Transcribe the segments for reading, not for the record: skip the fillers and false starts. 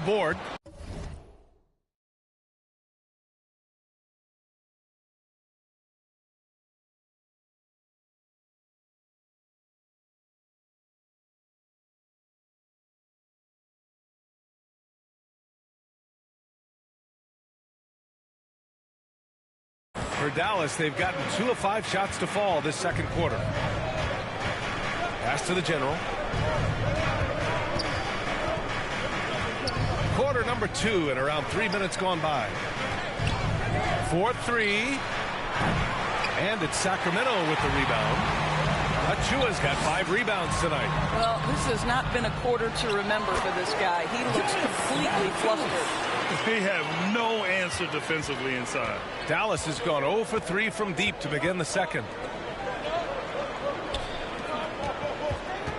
board. For Dallas, they've gotten 2 of 5 shots to fall this second quarter. Pass to the general. Quarter number 2 and around 3 minutes gone by. 4-3. And it's Sacramento with the rebound. Achua's got 5 rebounds tonight. Well, this has not been a quarter to remember for this guy. He looks completely flustered. They have no answer defensively inside. Dallas has gone 0 for 3 from deep to begin the second.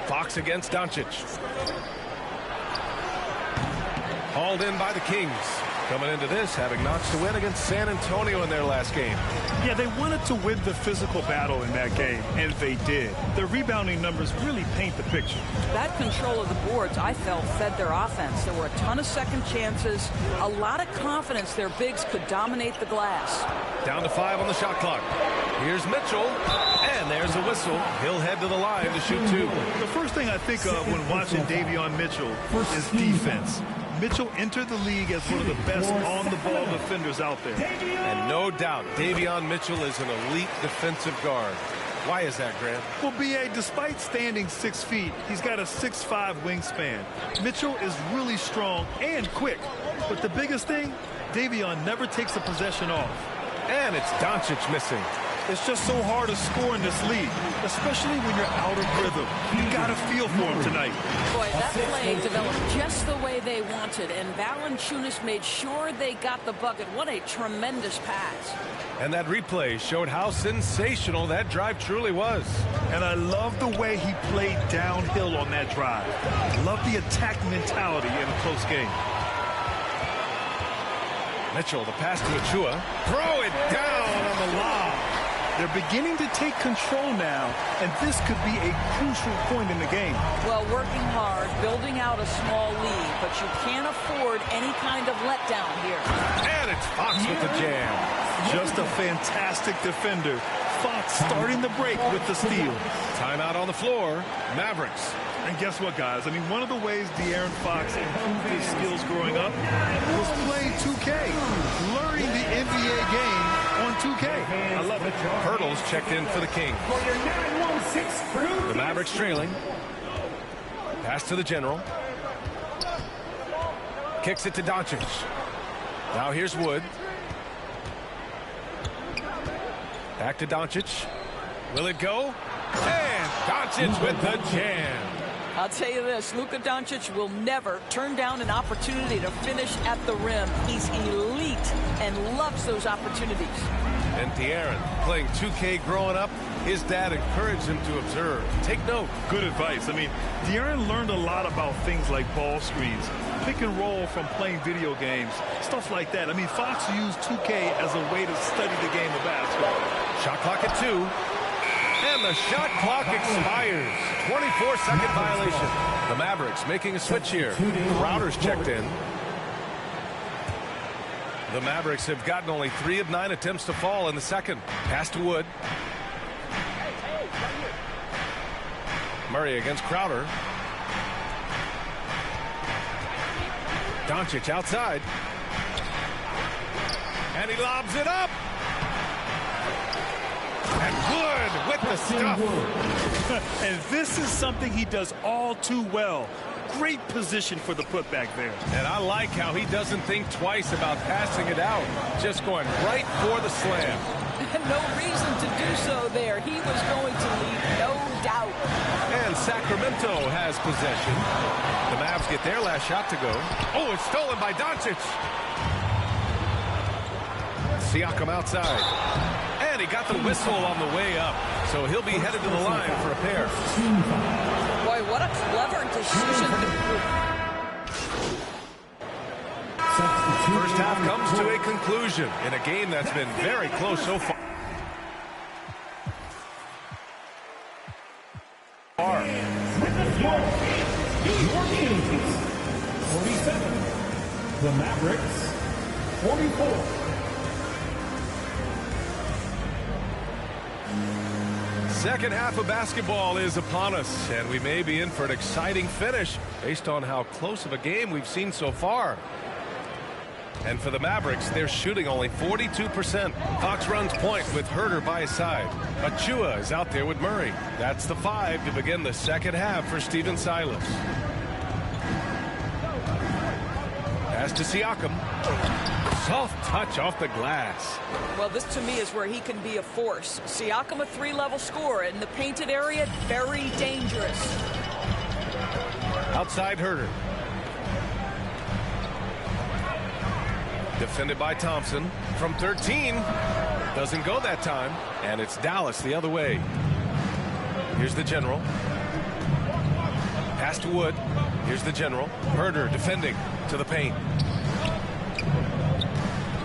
Fox against Doncic. Hauled in by the Kings. Coming into this, having notched a win against San Antonio in their last game. Yeah, they wanted to win the physical battle in that game, and they did. Their rebounding numbers really paint the picture. That control of the boards, I felt, fed their offense. There were a ton of second chances, a lot of confidence their bigs could dominate the glass. Down to 5 on the shot clock. Here's Mitchell, and there's a whistle. He'll head to the line to shoot 2. The first thing I think of when watching Davion Mitchell is defense. Mitchell entered the league as one of the best on-the-ball defenders out there. And no doubt, Davion Mitchell is an elite defensive guard. Why is that, Grant? Well, B.A., despite standing 6 feet, he's got a 6'5" wingspan. Mitchell is really strong and quick. But the biggest thing, Davion never takes a possession off. And it's Doncic missing. It's just so hard to score in this league, especially when you're out of rhythm. You got to feel for him tonight. Boy, that play developed just the way they wanted, and Valanciunas made sure they got the bucket. What a tremendous pass. And that replay showed how sensational that drive truly was. And I love the way he played downhill on that drive. Love the attack mentality in a close game. Mitchell, the pass to Achua. Throw it down on the lob. They're beginning to take control now, and this could be a crucial point in the game. Well, working hard, building out a small lead, but you can't afford any kind of letdown here. And it's Fox with the jam. Just a fantastic defender. Fox starting the break with the steal. Timeout on the floor. Mavericks. And guess what, guys? I mean, one of the ways De'Aaron Fox improved his skills growing up was playing 2K, learning the NBA game on 2K. I love it. Hurdles checked in for the Kings. The Mavericks trailing. Pass to the general. Kicks it to Doncic. Now here's Wood. Back to Doncic. Will it go? And Doncic with the jam. I'll tell you this, Luka Doncic will never turn down an opportunity to finish at the rim. He's elite and loves those opportunities. And De'Aaron, playing 2K growing up, his dad encouraged him to observe. Take note. Good advice. I mean, De'Aaron learned a lot about things like ball screens, pick and roll from playing video games, stuff like that. I mean, Fox used 2K as a way to study the game of basketball. Shot clock at 2. And the shot clock expires. 24-second violation. The Mavericks making a switch here. Crowder's checked in. The Mavericks have gotten only 3 of 9 attempts to fall in the second. Pass to Wood. Murray against Crowder. Doncic outside. And he lobs it up. And Wood with the stuff. And this is something he does all too well. Great position for the putback there. And I like how he doesn't think twice about passing it out. Just going right for the slam. No reason to do so there. He was going to leave, no doubt. And Sacramento has possession. The Mavs get their last shot to go. Oh, it's stolen by Doncic. Siakam outside. And he got the whistle on the way up. So he'll be headed to the line for a pair. Boy, what a clever decision. First half comes to a conclusion in a game that's been very close so far. Your Kings, 47. the Mavericks, 44. Second half of basketball is upon us, and we may be in for an exciting finish based on how close of a game we've seen so far. And for the Mavericks, they're shooting only 42%. Fox runs point with Herter by his side. Achua is out there with Murray. That's the 5 to begin the second half for Stephen Silas. Pass to Siakam. Soft touch off the glass. Well, this to me is where he can be a force. Siakam, a 3-level scorer in the painted area, very dangerous. Outside Herter. Defended by Thompson from 13. Doesn't go that time. And it's Dallas the other way. Here's the general. Pass to Wood. Here's the general. Herter defending to the paint.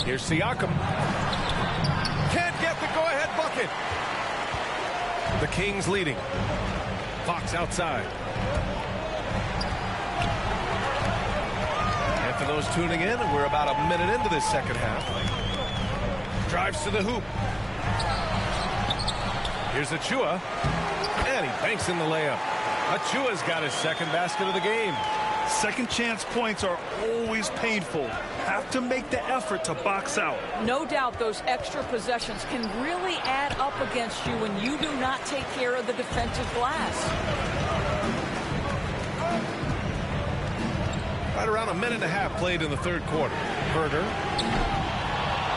Here's Siakam. Can't get the go-ahead bucket. The Kings leading. Fox outside. And for those tuning in, we're about a minute into this second half. Drives to the hoop. Here's Achua. And he banks in the layup. Achua's got his second basket of the game. Second chance points are always painful. Have to make the effort to box out. No doubt those extra possessions can really add up against you when you do not take care of the defensive glass. Right around a minute and a half played in the third quarter. Herter.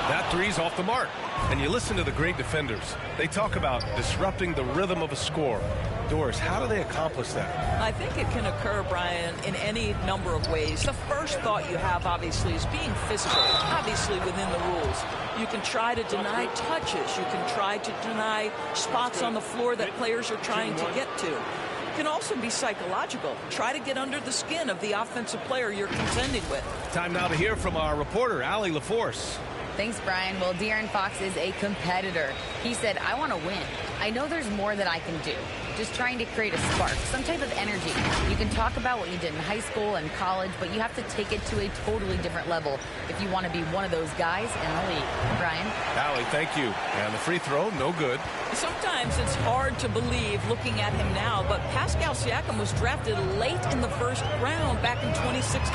That three's off the mark. And you listen to the great defenders. They talk about disrupting the rhythm of a score. Doris, how do they accomplish that? I think it can occur, Brian, in any number of ways. The first thought you have, obviously, is being physical, obviously within the rules. You can try to deny touches. You can try to deny spots on the floor that players are trying to get to. It can also be psychological. Try to get under the skin of the offensive player you're contending with. Time now to hear from our reporter, Allie LaForce. Thanks, Brian. Well, De'Aaron Fox is a competitor. He said, I want to win. I know there's more that I can do. Just trying to create a spark, some type of energy. You can talk about what you did in high school and college, but you have to take it to a totally different level if you want to be one of those guys in the league. Brian? Allie, thank you. And the free throw, no good. Sometimes it's hard to believe looking at him now, but Pascal Siakam was drafted late in the first round back in 2016.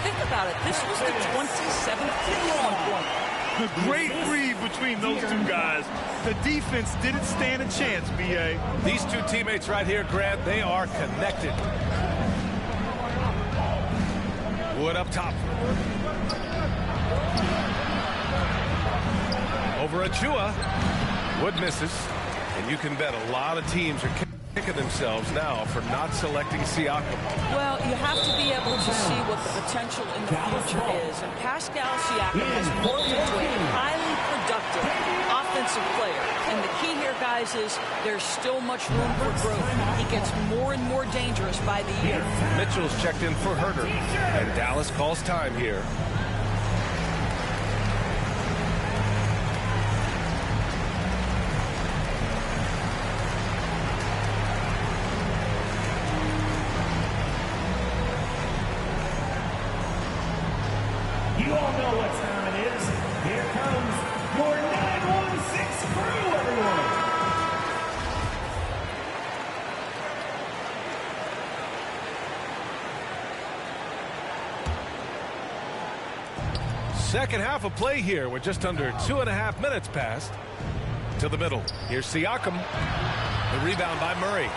Think about it. This was the 27th pick at one point. The great read between those two guys. The defense didn't stand a chance, B.A. These two teammates right here, Grant, they are connected. Wood up top. Over Achua. Wood misses. And you can bet a lot of teams are kicking themselves now for not selecting Siakam. Well, you have to be able to see what the potential in the future is. And Pascal Siakam has morphed into a highly productive offensive player. And the key here, guys, is there's still much room for growth. He gets more and more dangerous by the year. Mitchell's checked in for Herter. And Dallas calls time here. You all know what time it is. Here comes your 916 crew, everyone. Second half of play here with just under 2.5 minutes passed. To the middle. Here's Siakam. The rebound by Murray.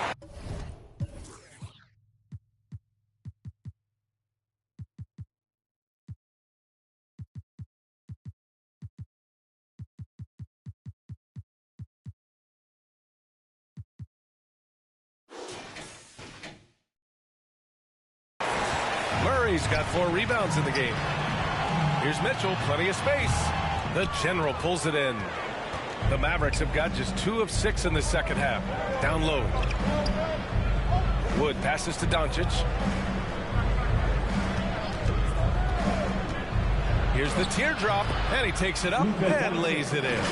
Murray's got 4 rebounds in the game. Here's Mitchell, plenty of space. The general pulls it in. The Mavericks have got just 2 of 6 in the second half. Down low. Wood passes to Doncic. Here's the teardrop, and he takes it up and lays it in.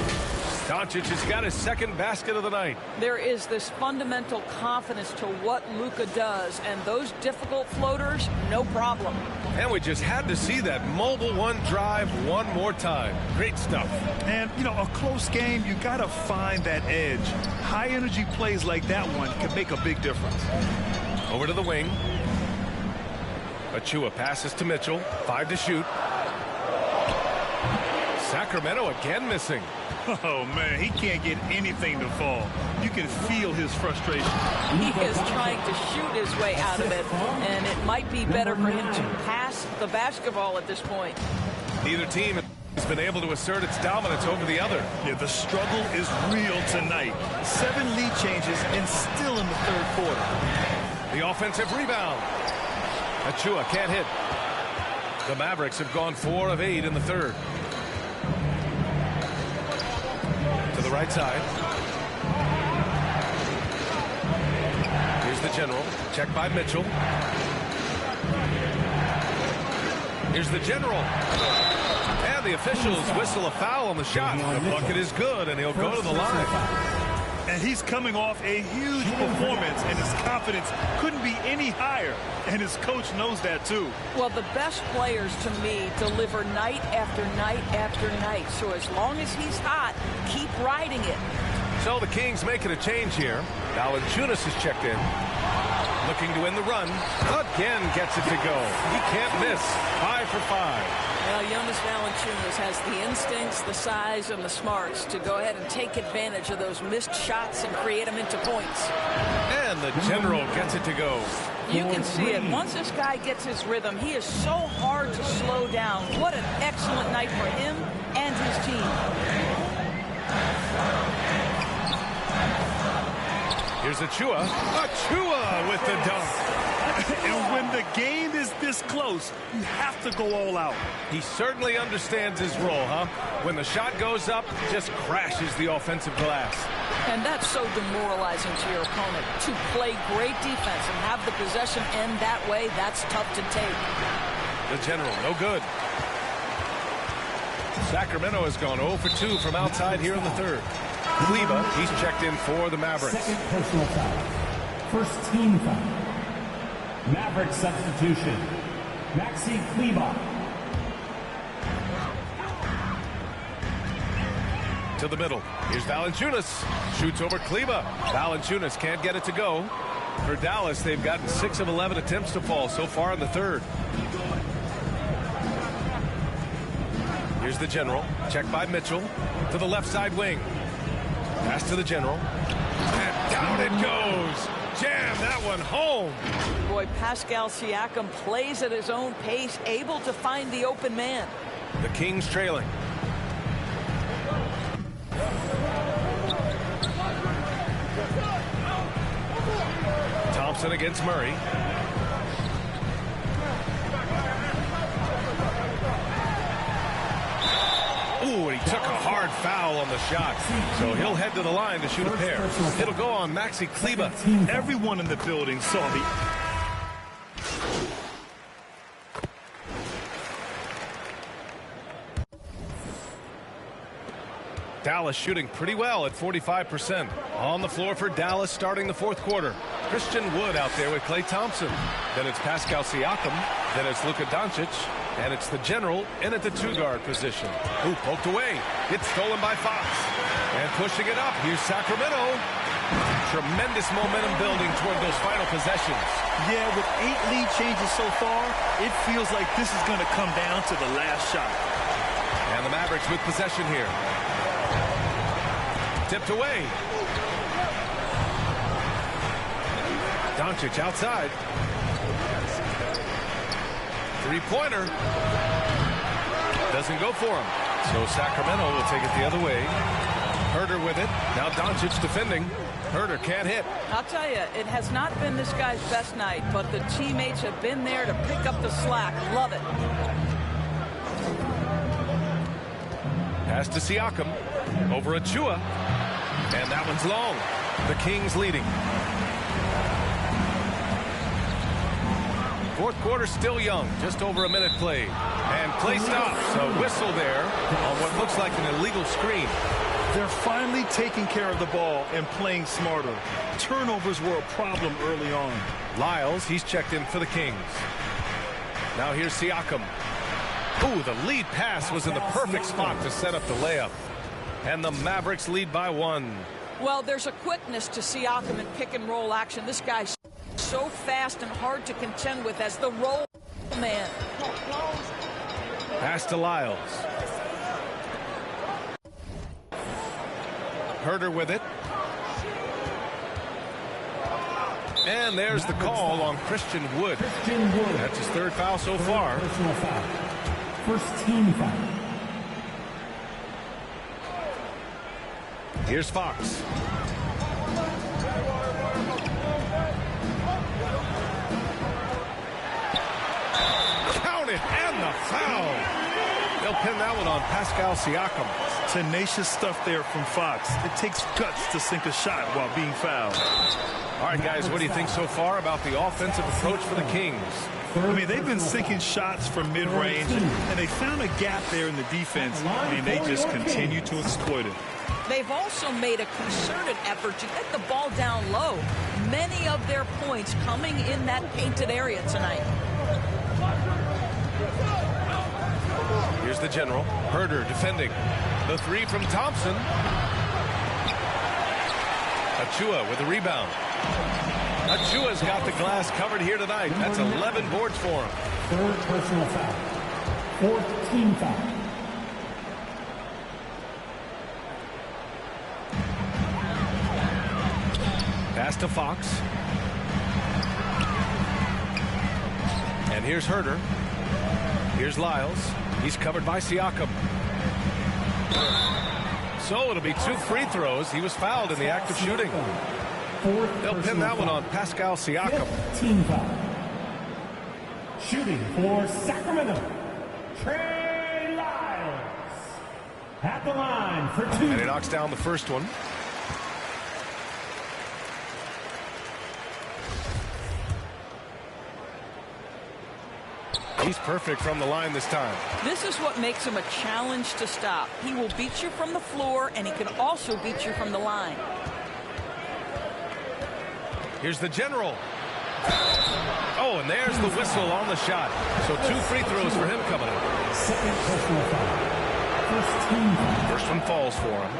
Doncic has got his second basket of the night. There is this fundamental confidence to what Luka does, and those difficult floaters, no problem. And we just had to see that mobile one drive one more time. Great stuff. And, you know, a close game, you got to find that edge. High-energy plays like that one can make a big difference. Over to the wing. Achua passes to Mitchell. 5 to shoot. Sacramento again missing. Oh, man, he can't get anything to fall. You can feel his frustration. He is trying to shoot his way out of it, and it might be better for him to pass the basketball at this point. Neither team has been able to assert its dominance over the other. Yeah, the struggle is real tonight. 7 lead changes and still in the third quarter. The offensive rebound. Achua can't hit. The Mavericks have gone 4 of 8 in the third. To the right side. Here's the general. Check by Mitchell. Here's the general. And the officials whistle a foul on the shot. The bucket is good, and he'll go to the line. And he's coming off a huge performance, and his confidence couldn't be any higher. And his coach knows that, too. Well, the best players, to me, deliver night after night after night. So as long as he's hot, keep riding it. So the Kings making a change here. Valanciunas is checked in. Looking to win the run. Again gets it to go. He can't miss. 5 for 5. Well, Jonas Valanciunas has the instincts, the size, and the smarts to go ahead and take advantage of those missed shots and create them into points. And the general gets it to go. You can see it. Once this guy gets his rhythm, he is so hard to slow down. What an excellent night for him and his team. Here's Achua. Achua with the dunk. And when the game is this close, you have to go all out. He certainly understands his role, huh? When the shot goes up, just crashes the offensive glass. And that's so demoralizing to your opponent. To play great defense and have the possession end that way, that's tough to take. The general, no good. Sacramento has gone 0 for 2 from outside here in the third. Kleba, he's checked in for the Mavericks. Second personal foul. First team foul. Maverick substitution. Maxi Kleba. To the middle. Here's Valanciunas. Shoots over Kleba. Valanciunas can't get it to go. For Dallas, they've gotten 6 of 11 attempts to fall so far in the third. Here's the general. Checked by Mitchell. To the left side wing. Pass to the general. And down it goes. Jam that one home. Boy, Pascal Siakam plays at his own pace, able to find the open man. The Kings trailing. Thompson against Murray. Ooh, and he took a hard foul on the shot. So he'll head to the line to shoot a pair. It'll go on Maxi Kleba. Everyone in the building saw the... Dallas shooting pretty well at 45%. On the floor for Dallas starting the fourth quarter. Christian Wood out there with Klay Thompson. Then it's Pascal Siakam. Then it's Luka Doncic. And it's the general in at the 2-guard position. Ooh, poked away. It's stolen by Fox. And pushing it up. Here's Sacramento. Tremendous momentum building toward those final possessions. Yeah, with 8 lead changes so far, it feels like this is going to come down to the last shot. And the Mavericks with possession here. Tipped away. Doncic outside. Three-pointer. Doesn't go for him. So Sacramento will take it the other way. Herter with it. Now Doncic defending. Herter can't hit. I'll tell you, it has not been this guy's best night, but the teammates have been there to pick up the slack. Love it. Pass to Siakam. Over Achua. And that one's long. The Kings leading. Fourth quarter still young. Just over a minute played. And Play stops. A whistle there on what looks like an illegal screen. They're finally taking care of the ball and playing smarter. Turnovers were a problem early on. Lyles, he's checked in for the Kings. Now here's Siakam. Ooh, the lead pass was in the perfect spot to set up the layup. And the Mavericks lead by 1. Well, there's a quickness to Siakam in pick-and-roll action. This guy's so fast and hard to contend with as the roll man. Pass to Lyles. Herder with it. And there's the call on Christian Wood. That's his 3rd foul so far. Personal foul. First team foul. Here's Fox. Count it, and the foul. They'll pin that one on Pascal Siakam. Tenacious stuff there from Fox. It takes guts to sink a shot while being fouled. All right, guys, what do you think so far about the offensive approach for the Kings? I mean, they've been sinking shots from mid-range, and they found a gap there in the defense, and they just continue to exploit it. They've also made a concerted effort to get the ball down low. Many of their points coming in that painted area tonight. Here's the general. Herder defending. The 3 from Thompson. Achua with the rebound. Achua's got the glass covered here tonight. That's 11 boards for him. 3rd personal foul. 4th team foul. Pass to Fox. And here's Herder. Here's Lyles. He's covered by Siakam. So it'll be 2 free throws. He was fouled in the act of shooting. They'll pin that one on Pascal Siakam. Team foul. Shooting for Sacramento, Trey Lyles. At the line for 2. And he knocks down the first one. He's perfect from the line this time. This is what makes him a challenge to stop. He will beat you from the floor, and he can also beat you from the line. Here's the general. Oh, and there's the whistle on the shot. So 2 free throws for him coming up. 2nd personal foul. First team foul. First one falls for him.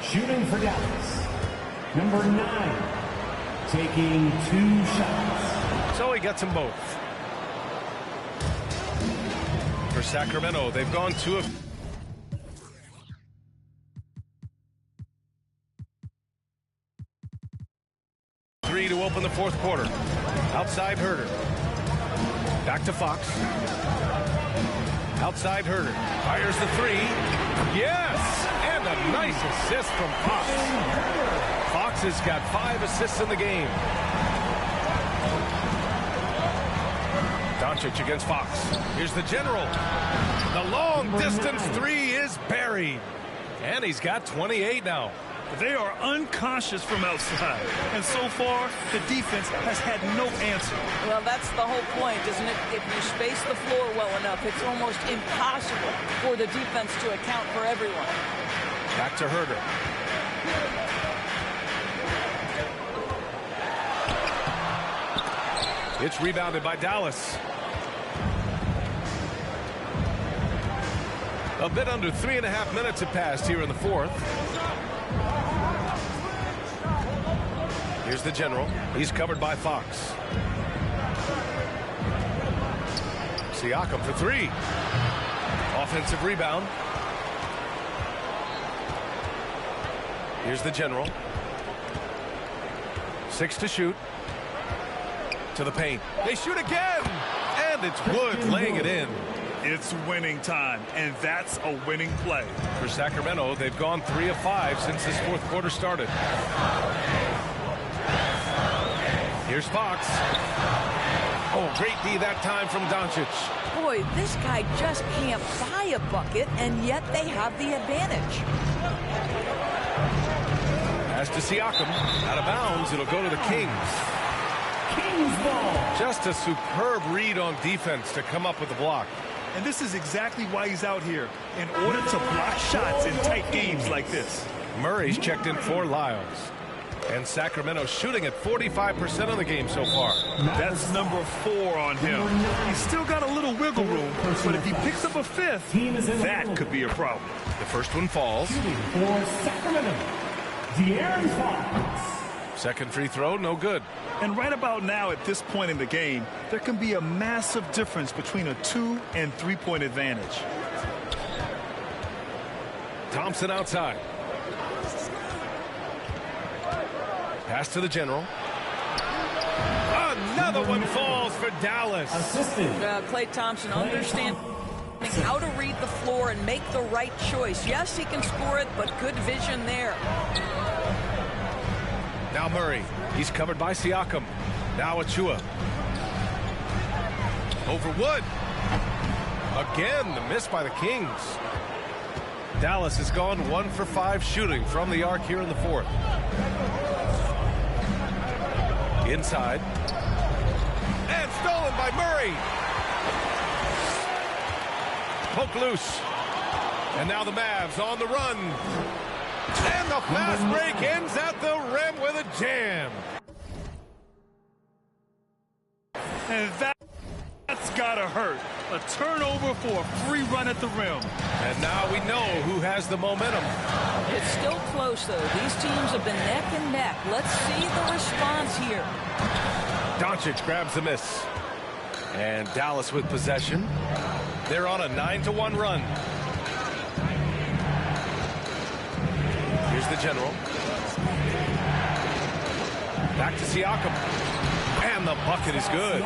Shooting for Dallas. Number 9. Taking 2 shots. So he gets them both. For Sacramento, they've gone 2 of 3 to open the 4th quarter. Outside Herder. Back to Fox. Outside Herder. Fires the 3. Yes! And a nice assist from Fox. Fox has got 5 assists in the game. Doncic against Fox. Here's the general. The long distance 3 is buried. And he's got 28 now. They are unconscious from outside, and so far the defense has had no answer. Well, that's the whole point, isn't it? If you space the floor well enough, it's almost impossible for the defense to account for everyone. Back to Herder. It's rebounded by Dallas. A bit under 3.5 minutes have passed here in the 4th. Here's the general. He's covered by Fox. Siakam for 3. Offensive rebound. Here's the general. 6 to shoot. To the paint. They shoot again! And it's Wood laying it in. It's winning time, and that's a winning play. For Sacramento, they've gone 3 of 5 since this 4th quarter started. Here's Fox. Oh, great D that time from Doncic. Boy, this guy just can't buy a bucket, and yet they have the advantage. As to Siakam, out of bounds, it'll go to the Kings. Kings ball. Just a superb read on defense to come up with the block. And this is exactly why he's out here, in order to block shots in tight games like this. Murray's checked in for Lyles. And Sacramento shooting at 45% of the game so far. That's number 4 on him. He's still got a little wiggle room, but if he picks up a 5th, that could be a problem. The first one falls. For Sacramento, De'Aaron Fox. Second free throw, no good. And right about now, at this point in the game, there can be a massive difference between a 2- and 3-point advantage. Thompson outside. Pass to the general. Another one falls for Dallas. Klay Thompson understands how to read the floor and make the right choice. Yes, he can score it, but good vision there. Now Murray. He's covered by Siakam. Now Achua. Over Wood. Again, the miss by the Kings. Dallas has gone 1 for 5 shooting from the arc here in the fourth. Inside. And stolen by Murray. Poke loose. And now the Mavs on the run. And the fast break ends at the rim with a jam. And that's gotta hurt. A turnover for a free run at the rim. And now we know who has the momentum. It's still close, though. These teams have been neck and neck. Let's see the response here. Doncic grabs the miss. And Dallas with possession. They're on a 9-1 run. Here's the general. Back to Siakam. And the bucket is good.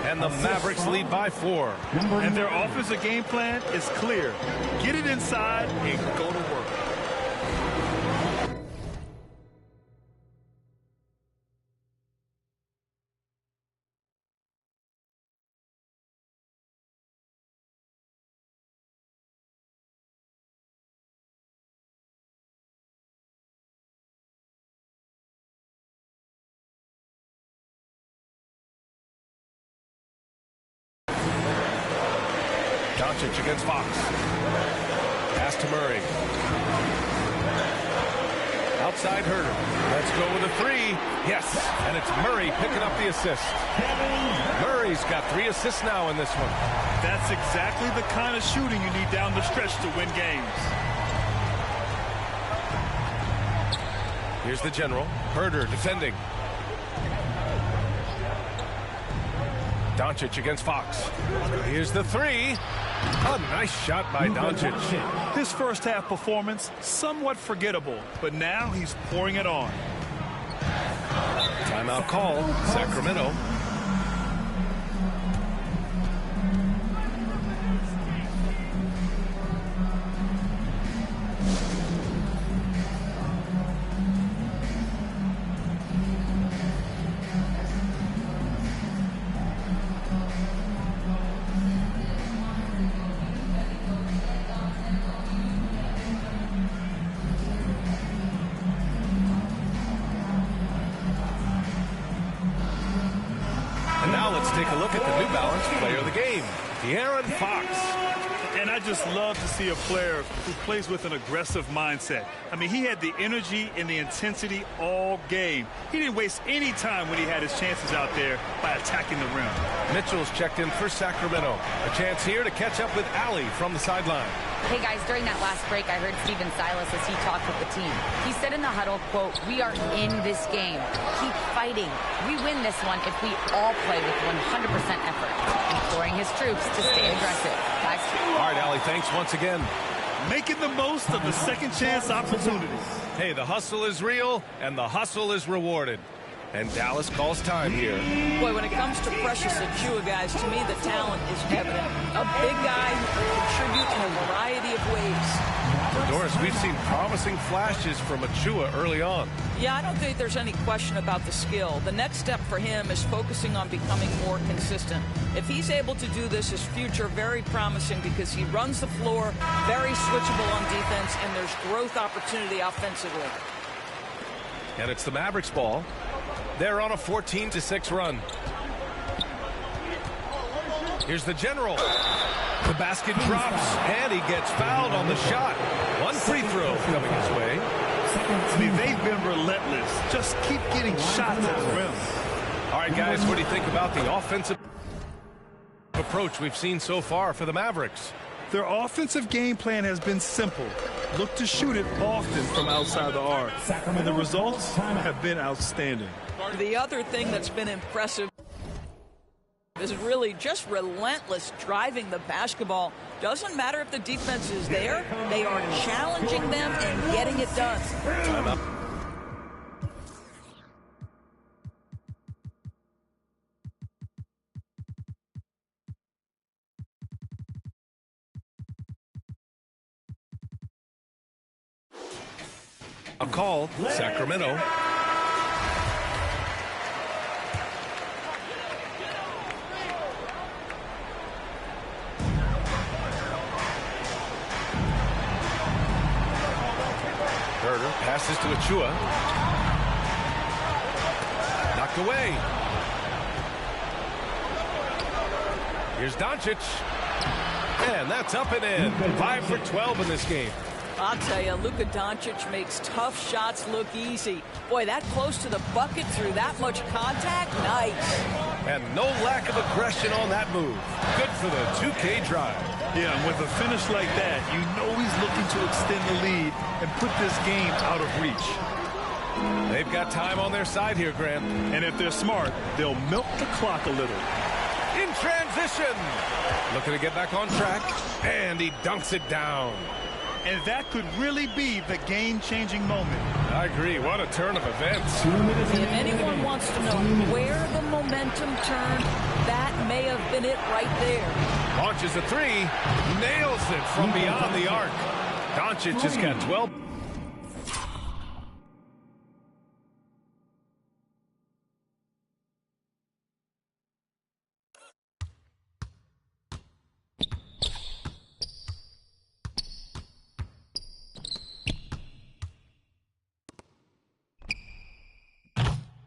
And the Mavericks lead by 4. And their offensive game plan is clear. Get it inside and go to work. Doncic against Fox. Pass to Murray. Outside Herter. Let's go with a 3. Yes, and it's Murray picking up the assist. Murray's got 3 assists now in this one. That's exactly the kind of shooting you need down the stretch to win games. Here's the general. Herter defending. Doncic against Fox. Here's the 3. A nice shot by Doncic. His first half performance, somewhat forgettable, but now he's pouring it on. Timeout call, Sacramento. Take a look at the New Balance player of the game, De'Aaron Fox. And I just love to see a player who plays with an aggressive mindset. I mean, he had the energy and the intensity all game. He didn't waste any time when he had his chances out there by attacking the rim. Mitchell's checked in for Sacramento. A chance here to catch up with Allie from the sideline. Hey guys, during that last break, I heard Stephen Silas as he talked with the team. He said in the huddle, quote, "We are in this game. Keep fighting. We win this one if we all play with 100% effort." Imploring his troops to stay aggressive. Guys. All right, Allie, thanks once again. Making the most of the second chance opportunities. Hey, the hustle is real, and the hustle is rewarded. And Dallas calls time here. Boy, when it comes to Precious Achua, guys, to me the talent is evident. A big guy who can contribute in a variety of ways. Doris, we've seen promising flashes from Achua early on. Yeah, I don't think there's any question about the skill. The next step for him is focusing on becoming more consistent. If he's able to do this, his future very promising because he runs the floor, very switchable on defense, and there's growth opportunity offensively. And it's the Mavericks ball. They're on a 14-6 run. Here's the general. The basket drops, and he gets fouled on the shot. One free throw coming his way. I mean, they've been relentless. Just keep getting shots at the rim. All right, guys, what do you think about the offensive approach we've seen so far for the Mavericks? Their offensive game plan has been simple. Look to shoot it often from outside the arc. And the results have been outstanding. The other thing that's been impressive is really just relentless driving the basketball. Doesn't matter if the defense is there, they are challenging them and getting it done. Timeout. A call, Sacramento. Herder passes to Achua. Knocked away. Here's Doncic. And that's up and in. 5 for 12 in this game. I'll tell you, Luka Doncic makes tough shots look easy. Boy, that close to the bucket through that much contact, nice. And no lack of aggression on that move. Good for the 2K drive. Yeah, and with a finish like that, you know he's looking to extend the lead and put this game out of reach. They've got time on their side here, Grant. And if they're smart, they'll milk the clock a little. In transition. Looking to get back on track. And he dunks it down. And that could really be the game-changing moment. I agree. What a turn of events. If anyone wants to know where the momentum turned, that may have been it right there. Launches a three. Nails it from beyond the arc. Doncic has got 12.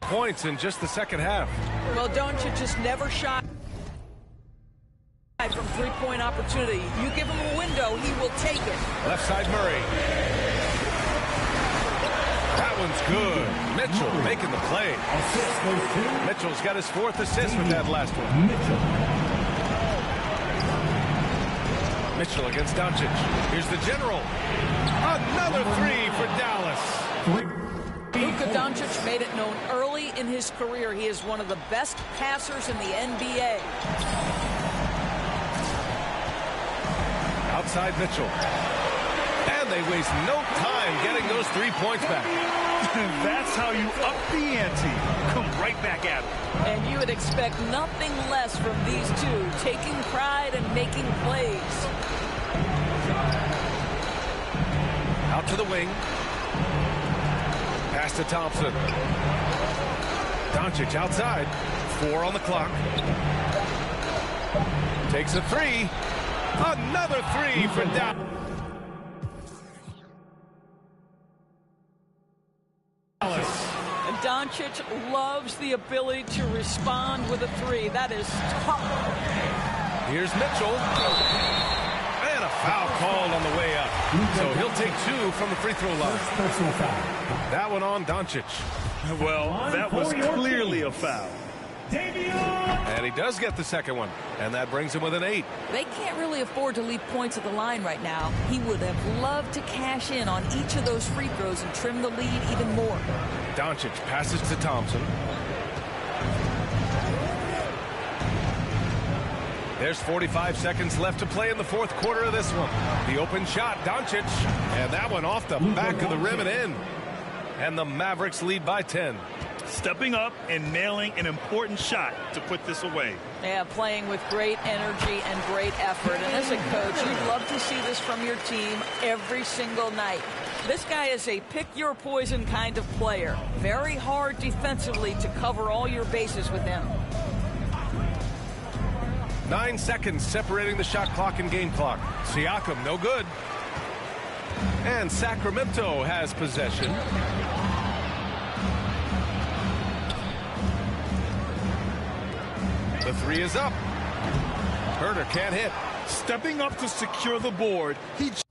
Points in just the second half. Well, Doncic just never shot from three-point opportunity. You give him a window, he will take it. Left side Murray. That one's good. Mitchell making the play. Mitchell's got his 4th assist with that last one. Mitchell against Doncic. Here's the general. Another three for Dallas. Luka Doncic made it known early in his career he is one of the best passers in the NBA. Outside Mitchell. And they waste no time getting those 3 points back. That's how you up the ante. Come right back at it. And you would expect nothing less from these two, taking pride and making plays. Out to the wing. Pass to Thompson. Doncic outside. 4 on the clock. Takes a three. Another three for Dallas. And Doncic loves the ability to respond with a three. That is tough. Here's Mitchell. And a foul called on the way up. So he'll take 2 from the free throw line. That one on Doncic. Well, that was clearly a foul. And he does get the second one. And that brings him with an 8. They can't really afford to leave points at the line right now. He would have loved to cash in on each of those free throws and trim the lead even more. Doncic passes to Thompson. There's 45 seconds left to play in the 4th quarter of this one. The open shot, Doncic. And that one off the back of the rim and in. And the Mavericks lead by 10. Stepping up and nailing an important shot to put this away. Yeah, playing with great energy and great effort. And as a coach, you'd love to see this from your team every single night. This guy is a pick-your-poison kind of player. Very hard defensively to cover all your bases with him. 9 seconds separating the shot clock and game clock. Siakam, no good. And Sacramento has possession. The three is up. Herter can't hit. Stepping up to secure the board, he just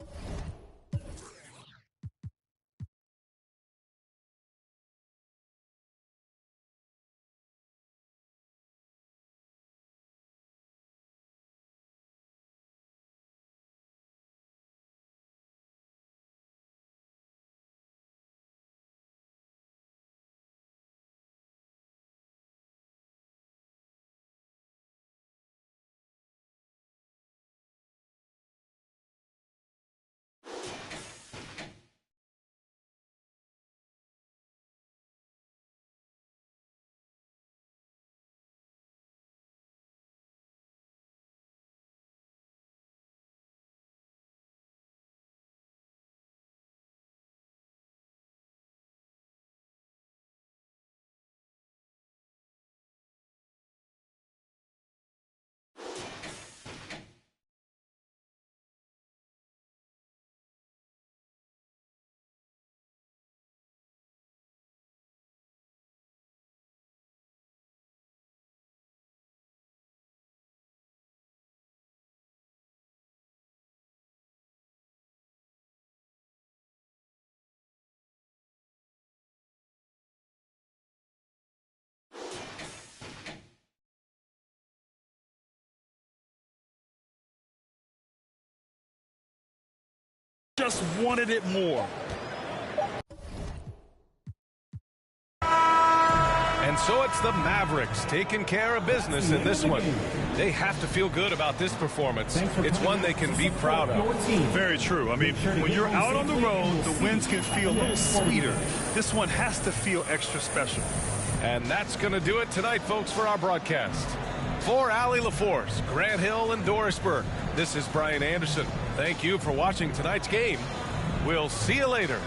wanted it more. And so it's the Mavericks taking care of business in this one. They have to feel good about this performance. It's one they can be proud of. Very true. I mean, when you're out on the road, the wins can feel a little sweeter. This one has to feel extra special. And that's going to do it tonight, folks, for our broadcast. For Allie LaForce, Grant Hill, and Dorisburg, this is Brian Anderson. Thank you for watching tonight's game. We'll see you later.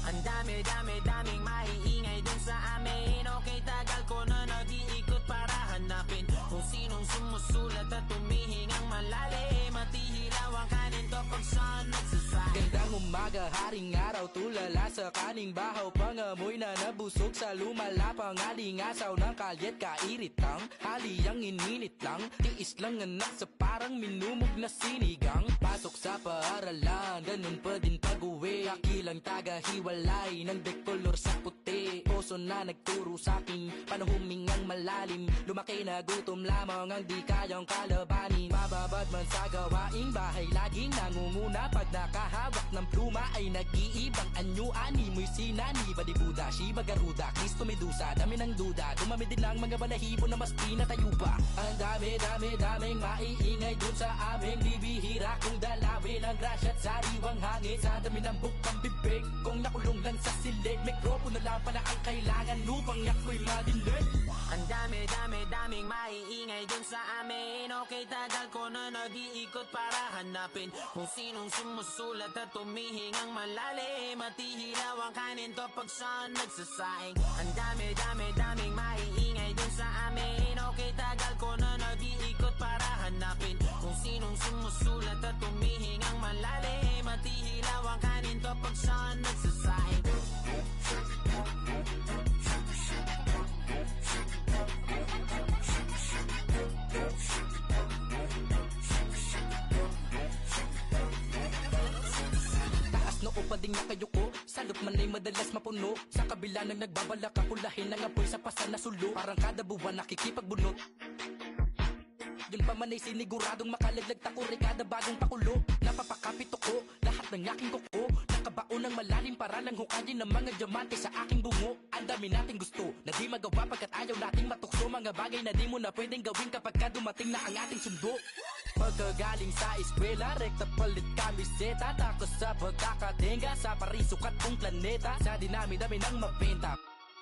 Ang daming maiingay dun sa amin. Okay, tagal ko na nag-iikot para hanapin kung sinong sumusulat at tumihingang malalim. At ihilaw ang kanin to pag saan nagsasabi. Gandang umaga, haring araw, tulala sa kaning bahaw. Pangamoy na nabusog sa lumalapang alingasaw ng kalyet. Kairitang, haliyang ininit lang. Tiis lang anak sa parang minumog na sinigang. Pasok sa paaralan, ganun pa din pag-uwi. Kakilang taga-hiwalay ng dekolor sa puti. Oso na nagturo sa'king paano humingang malalim. Lumaki na gutom lamang ang di kayang kalabanin. Mababad man sa gawaing bahay, laging nangunguna. Pag nakahawak ng pluma ay nag-iibang anyuan. Mo'y sinani, badibuda, Shiba Garuda, Kristo Medusa. Dami ng duda, dumami din lang mga balahibo na mas pinatayo pa. Ang daming maiingay dun sa aming bibihira. Kung dalawin ang grasya at sariwang hangin. Sa dami ng bukang bibig, kung nakulong lang sa silid. Mikropono lang pala ang kailangan upang ako'y madinig. Ang daming maiingay dun sa amin. Okay, tagal ko na nag-iikot para hanapin kung sinong sumusulat at tumihingang malalim. At ihilaw ang kanin to pag saan nagsasaing. Ang daming maiingay dun sa amin. Okay, tagal ko na nag-iikot para hanapin kung sinong sumusulat at tumihingang malalim. At ihilaw ang kanin to pag saan nagsasaing. Noo pa ding nakayuko, salop man ay madalas mapuno. Sa kabila ng nagbabalak, kapulahin ng apoy sa pasan na sulo. Parang kada buwan nakikipagbunot. Yun pa man ay siniguradong makalaglag takore kada bagong pakulo. Napapakapit ko, lahat ng aking kuko. Nakabaon ng malalim para lang hukayin ng mga diamante sa aking bungo. Ang dami nating gusto, na di magawa pagkat ayaw nating matukso. Mga bagay na di mo na pwedeng gawin kapag ka dumating na ang ating sundo. Pagkagaling sa eskwela, rekta palit kamiseta. Takos sa pagkakatenga, sa parisukat kong planeta. Sa dinami-dami ng mabenta,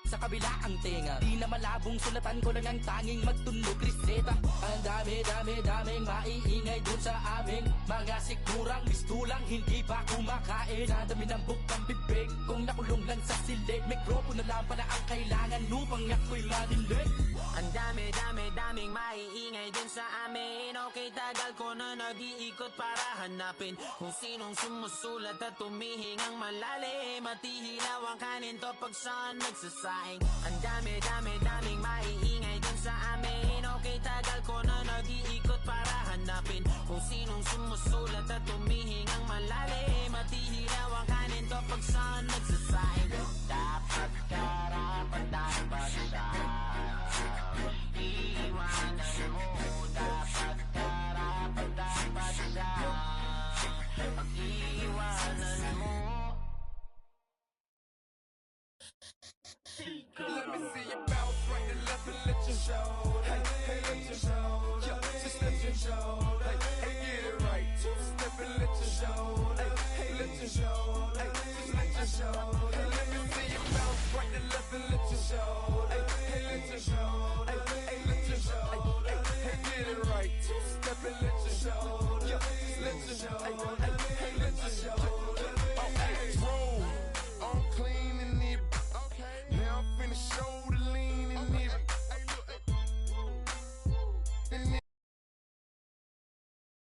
sa kabila ang tenga. Di na malabong sulatan ko lang ang tanging magtunog reseta. Ang daming maiingay dun sa aming mga sigurang mistulang hindi pa kumakain. Sa dami ng bukang bibig kung nakulong lang sa silig. Mikropono lang pala ang kailangan upang ako'y manilig. Ang daming maiingay dun sa amin. Okay, tagal ko na nag-iikot para hanapin kung sinong sumusulat at tumihingang malalim. At ihilaw ang kanin to pag saan nagsasaing. Ang daming maiingay dun sa amin. Okay, tagal ko na nag-iikot para hanapin kung sinong sumusulat at tumihingang malalim. At ihilaw ang kanin to pag saan nagsasaing. Dapat karapat-dapat siya, iwanan mo. Dapat karapat-dapat siya, pag-iwanan mo. Let me see you bounce right and left and let you show. Hey, hey, let you show. Yo, just let you show. Hey, hey, get it right. Two step and let you show. Hey, hey, let you show. Hey, just let you show. Hey,